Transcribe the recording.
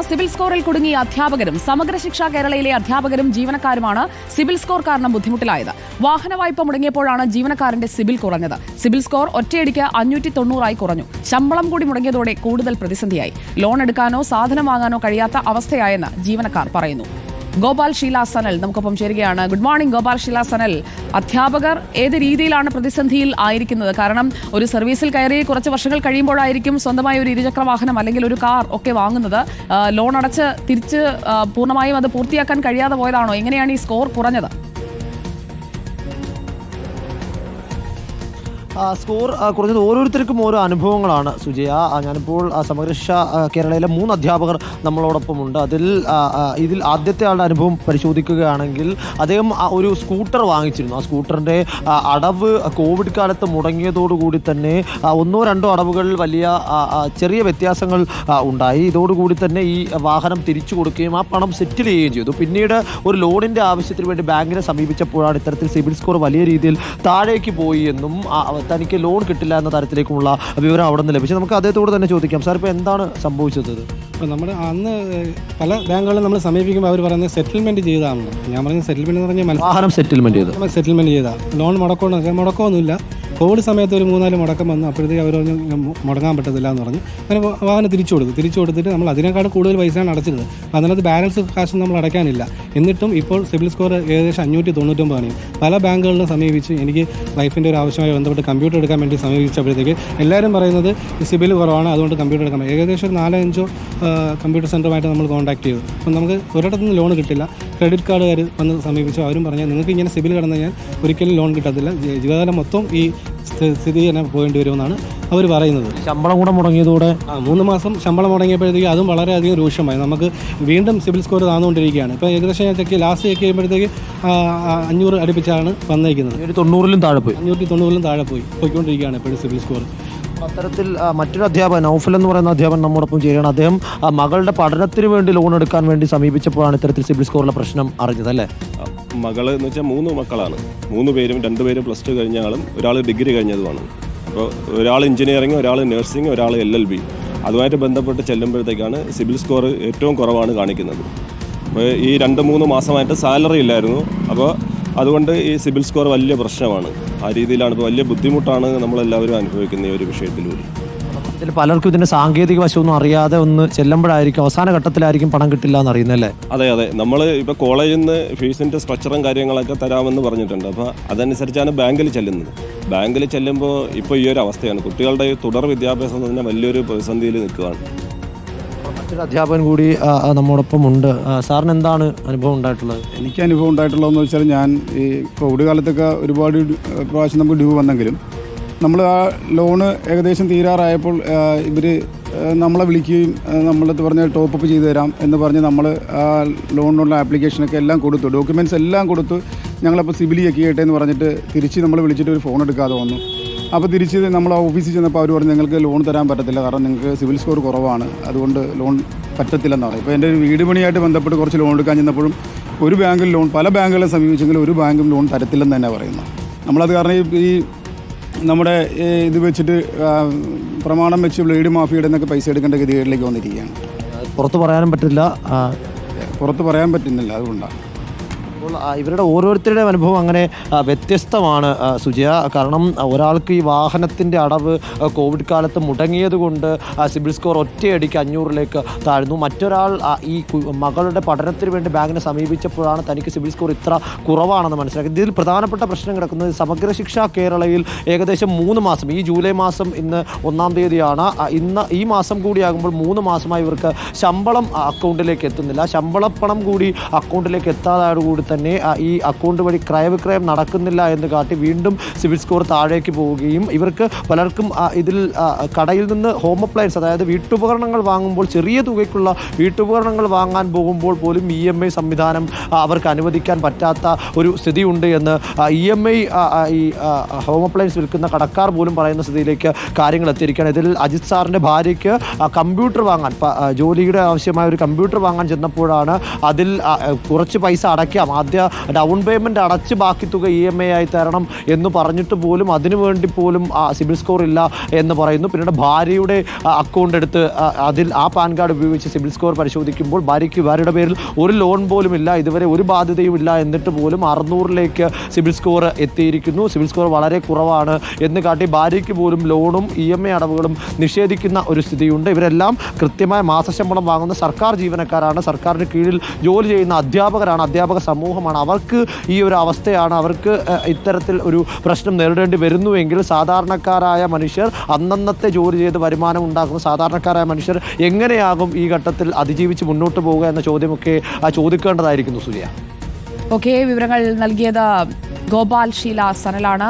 Civil സ്കോറിൽ കുടുങ്ങിയ അധ്യാപകരും സമഗ്ര ശിക്ഷാ കേരളയിലെ അധ്യാപകരും ജീവനക്കാരുമാണ് സിവിൽ സ്കോർ കാരണം ബുദ്ധിമുട്ടിലായത്. വാഹന വായ്പ മുടങ്ങിയപ്പോഴാണ് ജീവനക്കാരന്റെ സിബിൽ കുറഞ്ഞത്. സിബിൽ സ്കോർ ഒറ്റയടിക്ക് 590 കുറഞ്ഞു. ശമ്പളം കൂടി മുടങ്ങിയതോടെ കൂടുതൽ പ്രതിസന്ധിയായി. ലോൺ എടുക്കാനോ സാധനം വാങ്ങാനോ കഴിയാത്ത അവസ്ഥയായെന്ന് ജീവനക്കാർ പറയുന്നു. ഗോപാൽ ഷീല സനൽ നമുക്കൊപ്പം ചേരുകയാണ്. Good morning Gopal Sheela Sanal. അധ്യാപകർ ഏത് രീതിയിലാണ് പ്രതിസന്ധിയിൽ ആയിരിക്കുന്നത്? കാരണം ഒരു സർവീസിൽ കയറി കുറച്ച് വർഷങ്ങൾ കഴിയുമ്പോഴായിരിക്കും സ്വന്തമായി ഒരു ഇരുചക്ര വാഹനം അല്ലെങ്കിൽ ഒരു കാർ ഒക്കെ വാങ്ങുന്നത്. ലോൺ അടച്ച് തിരിച്ച് പൂർണ്ണമായും അത് പൂർത്തിയാക്കാൻ കഴിയാതെ പോയതാണോ? എങ്ങനെയാണ് ഈ സ്കോർ കുറഞ്ഞത്? സ്കോർ കുറഞ്ഞത് ഓരോരുത്തർക്കും ഓരോ അനുഭവങ്ങളാണ് സുജയ. ഞാനിപ്പോൾ സമഗ്ര ശിക്ഷ കേരളയിലെ 3 അധ്യാപകർ നമ്മളോടൊപ്പമുണ്ട്. ഇതിൽ ആദ്യത്തെ ആളുടെ അനുഭവം പരിശോധിക്കുകയാണെങ്കിൽ അദ്ദേഹം ഒരു സ്കൂട്ടർ വാങ്ങിച്ചിരുന്നു. ആ സ്കൂട്ടറിൻ്റെ അടവ് കോവിഡ് കാലത്ത് മുടങ്ങിയതോടുകൂടി തന്നെ 1-2 അടവുകളിൽ വലിയ ചെറിയ വ്യത്യാസങ്ങൾ ഉണ്ടായി. ഇതോടുകൂടി തന്നെ ഈ വാഹനം തിരിച്ചു കൊടുക്കുകയും ആ പണം സെറ്റിൽ ചെയ്യുകയും ചെയ്തു. പിന്നീട് ഒരു ലോണിൻ്റെ ആവശ്യത്തിന് വേണ്ടി ബാങ്കിനെ സമീപിച്ചപ്പോഴാണ് ഇത്തരത്തിൽ സിബിൽ സ്കോർ വലിയ രീതിയിൽ താഴേക്ക് പോയി എന്നും തനിക്ക് ലോൺ കിട്ടില്ല എന്ന തരത്തിലേക്കുള്ള വിവരം അവിടെ നിന്ന് ലഭിച്ചു. നമുക്ക് അദ്ദേഹത്തോട് തന്നെ ചോദിക്കാം. സാർ, ഇപ്പോൾ എന്താണ് സംഭവിച്ചത്? ഇപ്പോൾ നമ്മുടെ അന്ന് പല ബാങ്കുകളും നമ്മൾ സമീപിക്കുമ്പോൾ അവർ പറയുന്നത് സെറ്റിൽമെൻറ്റ് ചെയ്താണല്ലോ. ഞാൻ പറഞ്ഞത് സെറ്റിൽമെൻറ്റ് എന്ന് പറഞ്ഞാൽ വാഹനം സെറ്റിൽമെൻറ്റ് ചെയ്താൽ ലോൺ മുടക്കമൊന്നുമില്ല. കോവിഡ് സമയത്ത് ഒരു 3-4 മുടക്കം വന്നു. അപ്പോഴത്തേക്ക് അവർ മുടങ്ങാൻ പറ്റത്തില്ല എന്ന് പറഞ്ഞ് അങ്ങനെ വാഹനം തിരിച്ചു കൊടുത്തിട്ട് നമ്മൾ അതിനേക്കാൾ കൂടുതൽ പൈസയാണ് അടച്ചിരുന്നത്. അതിനകത്ത് ബാലൻസ് കാശ് നമ്മൾ അടയ്ക്കാനില്ല. എന്നിട്ടും ഇപ്പോൾ സിബിൽ സ്കോർ ഏകദേശം 599 ആണ്. പല ബാങ്കുകളിലും സമീപിച്ച് എനിക്ക് വൈഫിൻ്റെ ഒരു ആവശ്യമായി ബന്ധപ്പെട്ട് കമ്പ്യൂട്ടർ എടുക്കാൻ വേണ്ടി സമീപിച്ചപ്പോഴത്തേക്ക് എല്ലാവരും പറയുന്നത് സിബിൽ കുറവാണ്, അതുകൊണ്ട് കമ്പ്യൂട്ടർ എടുക്കാൻ പറ്റും. ഏകദേശം 4-5 കമ്പ്യൂട്ടർ സെൻ്ററുമായിട്ട് നമ്മൾ കോൺടാക്ട് ചെയ്തു. അപ്പം നമുക്ക് ഒരിടത്തുനിന്ന് ലോൺ കിട്ടില്ല. ക്രെഡിറ്റ് കാർഡുകാർ വന്ന് സമീപിച്ചു. അവരും പറഞ്ഞാൽ നിങ്ങൾക്ക് ഇങ്ങനെ സിബിൽ കിടന്നു കഴിഞ്ഞാൽ ഒരിക്കലും ലോൺ കിട്ടത്തില്ല, ജീവിതകാലം മൊത്തം ഈ സ്ഥിതി തന്നെ പോകേണ്ടി വരുമെന്നാണ് അവർ പറയുന്നത്. ശമ്പളം കൂടെ മുടങ്ങിയതോടെ 3 മാസം ശമ്പളം മുടങ്ങിയപ്പോഴത്തേക്ക് അതും വളരെയധികം രൂക്ഷമായി. നമുക്ക് വീണ്ടും സിബിൽ സ്കോർ താന്നുകൊണ്ടിരിക്കുകയാണ്. ഇപ്പോൾ ഏകദേശം ഞാൻ ലാസ്റ്റ് ചെക്ക് ചെയ്യുമ്പോഴത്തേക്ക് 500 അടുപ്പിച്ചാണ് വന്നേക്കുന്നത്. 590-ലും താഴെ പോയിക്കൊണ്ടിരിക്കുകയാണ് ഇപ്പോഴും സിബിൽ സ്കോർ. അത്തരത്തിൽ മറ്റൊരു അധ്യാപകൻ നൗഫൽ എന്ന് പറയുന്ന അധ്യാപകൻ നമ്മോടൊപ്പം ചെയ്യുകയാണ്. അദ്ദേഹം മകളുടെ പഠനത്തിന് വേണ്ടി ലോൺ എടുക്കാൻ വേണ്ടി സമീപിച്ചപ്പോഴാണ് ഇത്തരത്തിൽ സിബിൽ സ്കോറിലെ പ്രശ്നം അറിഞ്ഞത്, അല്ലേ? മകൾ എന്ന് വെച്ചാൽ 3 മക്കളാണ്. 3 പേരും 2 പേരും +2 കഴിഞ്ഞ ആളും ഒരാൾ ഡിഗ്രി കഴിഞ്ഞതുമാണ്. അപ്പോൾ ഒരാൾ എഞ്ചിനീയറിംഗ്, ഒരാൾ നഴ്സിംഗ്, ഒരാൾ LLB. അതുമായിട്ട് ബന്ധപ്പെട്ട് ചെല്ലുമ്പോഴത്തേക്കാണ് സിബിൽ സ്കോർ ഏറ്റവും കുറവാണ് കാണിക്കുന്നത്. അപ്പോൾ ഈ 2-3 മാസമായിട്ട് സാലറി ഇല്ലായിരുന്നു. അപ്പോൾ അതുകൊണ്ട് ഈ സിബിൽ സ്കോർ വലിയ പ്രശ്നമാണ്. ആ രീതിയിലാണ് ഇപ്പോൾ വലിയ ബുദ്ധിമുട്ടാണ് നമ്മളെല്ലാവരും അനുഭവിക്കുന്ന ഈ ഒരു വിഷയത്തിലൂടെ. ഇതിൽ പലർക്കും ഇതിൻ്റെ സാങ്കേതിക വശമൊന്നും അറിയാതെ ഒന്ന് ചെല്ലുമ്പോഴായിരിക്കും അവസാന ഘട്ടത്തിലായിരിക്കും പണം കിട്ടില്ല എന്ന് അറിയുന്നല്ലേ? അതെ. നമ്മൾ ഇപ്പോൾ കോളേജിൽ നിന്ന് ഫീസിൻ്റെ സ്ട്രക്ചറും കാര്യങ്ങളൊക്കെ തരാമെന്ന് പറഞ്ഞിട്ടുണ്ട്. അപ്പോൾ അതനുസരിച്ചാണ് ബാങ്കിൽ ചെല്ലുന്നത്. ബാങ്കിൽ ചെല്ലുമ്പോൾ ഇപ്പോൾ ഈ ഒരു അവസ്ഥയാണ്. കുട്ടികളുടെ തുടർ വിദ്യാഭ്യാസം തന്നെ വലിയൊരു പ്രതിസന്ധിയിൽ നിൽക്കുകയാണ്. മറ്റൊരു അധ്യാപകൻ കൂടി നമ്മോടൊപ്പം ഉണ്ട്. സാറിന് എന്താണ് അനുഭവം ഉണ്ടായിട്ടുള്ളത്? എനിക്ക് അനുഭവം ഉണ്ടായിട്ടുള്ളതെന്ന് വെച്ചാൽ, ഞാൻ ഈ കോവിഡ് കാലത്തൊക്കെ ഒരുപാട് പ്രാവശ്യം നമുക്ക് ഡ്യൂ വന്നെങ്കിലും നമ്മൾ ആ ലോണ് ഏകദേശം തീരാറായപ്പോൾ ഇവർ നമ്മളെ വിളിക്കുകയും നമ്മളത് പറഞ്ഞ് ടോപ്പപ്പ് ചെയ്ത് തരാം എന്ന് പറഞ്ഞ് നമ്മൾ ആ ലോണിനുള്ള ആപ്ലിക്കേഷനൊക്കെ എല്ലാം കൊടുത്തു, ഡോക്യുമെൻറ്റ്സ് എല്ലാം കൊടുത്തു. ഞങ്ങളപ്പോൾ സിബിൽ ചെക്ക് ചെയ്യട്ടെ എന്ന് പറഞ്ഞിട്ട് തിരിച്ച് നമ്മൾ വിളിച്ചിട്ട് ഒരു ഫോൺ എടുക്കാതെ വന്നു. അപ്പോൾ തിരിച്ച് നമ്മൾ ഓഫീസിൽ ചെന്നപ്പോൾ അവർ പറഞ്ഞു നിങ്ങൾക്ക് ലോൺ തരാൻ പറ്റത്തില്ല, കാരണം നിങ്ങൾക്ക് സിബിൽ സ്കോർ കുറവാണ്, അതുകൊണ്ട് ലോൺ പറ്റത്തില്ലെന്ന് പറയും. ഇപ്പോൾ എൻ്റെ ഒരു വീട് പണിയായിട്ട് ബന്ധപ്പെട്ട് കുറച്ച് ലോൺ എടുക്കാൻ ചെന്നപ്പോഴും ഒരു ബാങ്കിൽ ലോൺ, പല ബാങ്കുകളെ സമീപിച്ചെങ്കിലും ഒരു ബാങ്കും ലോൺ തരത്തില്ലെന്ന് തന്നെ പറയുന്നത്. നമ്മളത് കാരണം ഈ നമ്മുടെ ഇത് വെച്ചിട്ട് പ്രമാണം വെച്ച് ബ്ലേഡ് മാഫിയുടെ എന്നൊക്കെ പൈസ എടുക്കേണ്ട ഗതികേടിലേക്ക് വന്നിരിക്കുകയാണ്. പുറത്ത് പറയാനും പറ്റില്ല, അതുകൊണ്ടാണ്. അപ്പോൾ ഇവരുടെ ഓരോരുത്തരുടെയും അനുഭവം അങ്ങനെ വ്യത്യസ്തമാണ് സുജയ. കാരണം ഒരാൾക്ക് ഈ വാഹനത്തിൻ്റെ അടവ് കോവിഡ് കാലത്ത് മുടങ്ങിയത് കൊണ്ട് സിബിൽ സ്കോർ ഒറ്റയടിക്ക് 500-ലേക്ക് താഴ്ന്നു. മറ്റൊരാൾ ഈ മകളുടെ പഠനത്തിന് വേണ്ടി ബാങ്കിനെ സമീപിച്ചപ്പോഴാണ് തനിക്ക് സിബിൽ സ്കോർ ഇത്ര കുറവാണെന്ന് മനസ്സിലാക്കിയത്. ഇതിൽ പ്രധാനപ്പെട്ട പ്രശ്നം കിടക്കുന്നത് സമഗ്ര ശിക്ഷാ കേരളയിൽ ഏകദേശം 3 മാസം, ഈ ജൂലൈ മാസം ഇന്ന് 1-ാം തീയതിയാണ്, ഇന്ന് ഈ മാസം കൂടിയാകുമ്പോൾ 3 മാസമായി ഇവർക്ക് ശമ്പളം അക്കൗണ്ടിലേക്ക് എത്തുന്നില്ല. ശമ്പളപ്പണം കൂടി അക്കൗണ്ടിലേക്ക് എത്താതായതുകൂടി തന്നെ ഈ അക്കൗണ്ട് വഴി ക്രയവിക്രയം നടക്കുന്നില്ല എന്ന് കാട്ടി വീണ്ടും സിബിൽ സ്കോർ താഴേക്ക് പോവുകയും ഇവർക്ക് പലർക്കും ഇതിൽ കടയിൽ നിന്ന് ഹോം അപ്ലയൻസ്, അതായത് വീട്ടുപകരണങ്ങൾ വാങ്ങുമ്പോൾ ചെറിയ തുകയ്ക്കുള്ള വീട്ടുപകരണങ്ങൾ വാങ്ങാൻ പോകുമ്പോൾ പോലും EMI സംവിധാനം അവർക്ക് അനുവദിക്കാൻ പറ്റാത്ത ഒരു സ്ഥിതിയുണ്ട് എന്ന് EMI ഈ ഹോം അപ്ലയൻസ് വിൽക്കുന്ന കടക്കാർ പോലും പറയുന്ന സ്ഥിതിയിലേക്ക് കാര്യങ്ങൾ എത്തിയിരിക്കുകയാണ്. ഇതിൽ അജിത് സാറിൻ്റെ ഭാര്യയ്ക്ക് കമ്പ്യൂട്ടർ വാങ്ങാൻ, ജോലിയുടെ ആവശ്യമായ ഒരു കമ്പ്യൂട്ടർ വാങ്ങാൻ ചെന്നപ്പോഴാണ് അതിൽ കുറച്ച് പൈസ അടയ്ക്കാം, ആദ്യ ഡൗൺ പേയ്മെൻറ്റ് അടച്ച് ബാക്കി തുക EMI ആയി തരണം എന്ന് പറഞ്ഞിട്ട് പോലും അതിനുവേണ്ടി പോലും സിബിൽ സ്കോർ ഇല്ല എന്ന് പറയുന്നു. പിന്നീട് ഭാര്യയുടെ അക്കൗണ്ട് എടുത്ത് അതിൽ ആ പാൻ കാർഡ് ഉപയോഗിച്ച് സിബിൽ സ്കോർ പരിശോധിക്കുമ്പോൾ ഭാര്യയുടെ പേരിൽ ഒരു ലോൺ പോലും ഇല്ല, ഇതുവരെ ഒരു ബാധ്യതയും ഇല്ല, എന്നിട്ട് പോലും 600-ലേക്ക് സിബിൽ സ്കോർ എത്തിയിരിക്കുന്നു. സിബിൽ സ്കോർ വളരെ കുറവാണ് എന്ന് കാട്ടി ഭാര്യയ്ക്ക് പോലും ലോണും EMI അടവുകളും നിഷേധിക്കുന്ന ഒരു സ്ഥിതിയുണ്ട്. ഇവരെല്ലാം കൃത്യമായ മാസശമ്പളം വാങ്ങുന്ന സർക്കാർ ജീവനക്കാരാണ്, സർക്കാരിന് കീഴിൽ ജോലി ചെയ്യുന്ന അധ്യാപകരാണ്, അധ്യാപക സമൂഹമാണ്. അവർക്ക് ഈ ഒരു അവസ്ഥയാണ്, അവർക്ക് ഇത്തരത്തിൽ ഒരു പ്രശ്നം നേരിടേണ്ടി വരുന്നുവെങ്കിൽ സാധാരണക്കാരായ മനുഷ്യർ അന്നന്നത്തെ ജോലി ചെയ്ത് വരുമാനം ഉണ്ടാക്കുന്ന സാധാരണക്കാരായ മനുഷ്യർ എങ്ങനെയാകും ഈ ഘട്ടത്തിൽ അതിജീവിച്ച് മുന്നോട്ട് പോവുക എന്ന ചോദ്യമൊക്കെ ചോദിക്കേണ്ടതായിരിക്കുന്നു. സൂര്യ. ഓക്കെ, വിവരങ്ങൾ നൽകിയത് ഗോപാൽ ശീല സനലാണ്.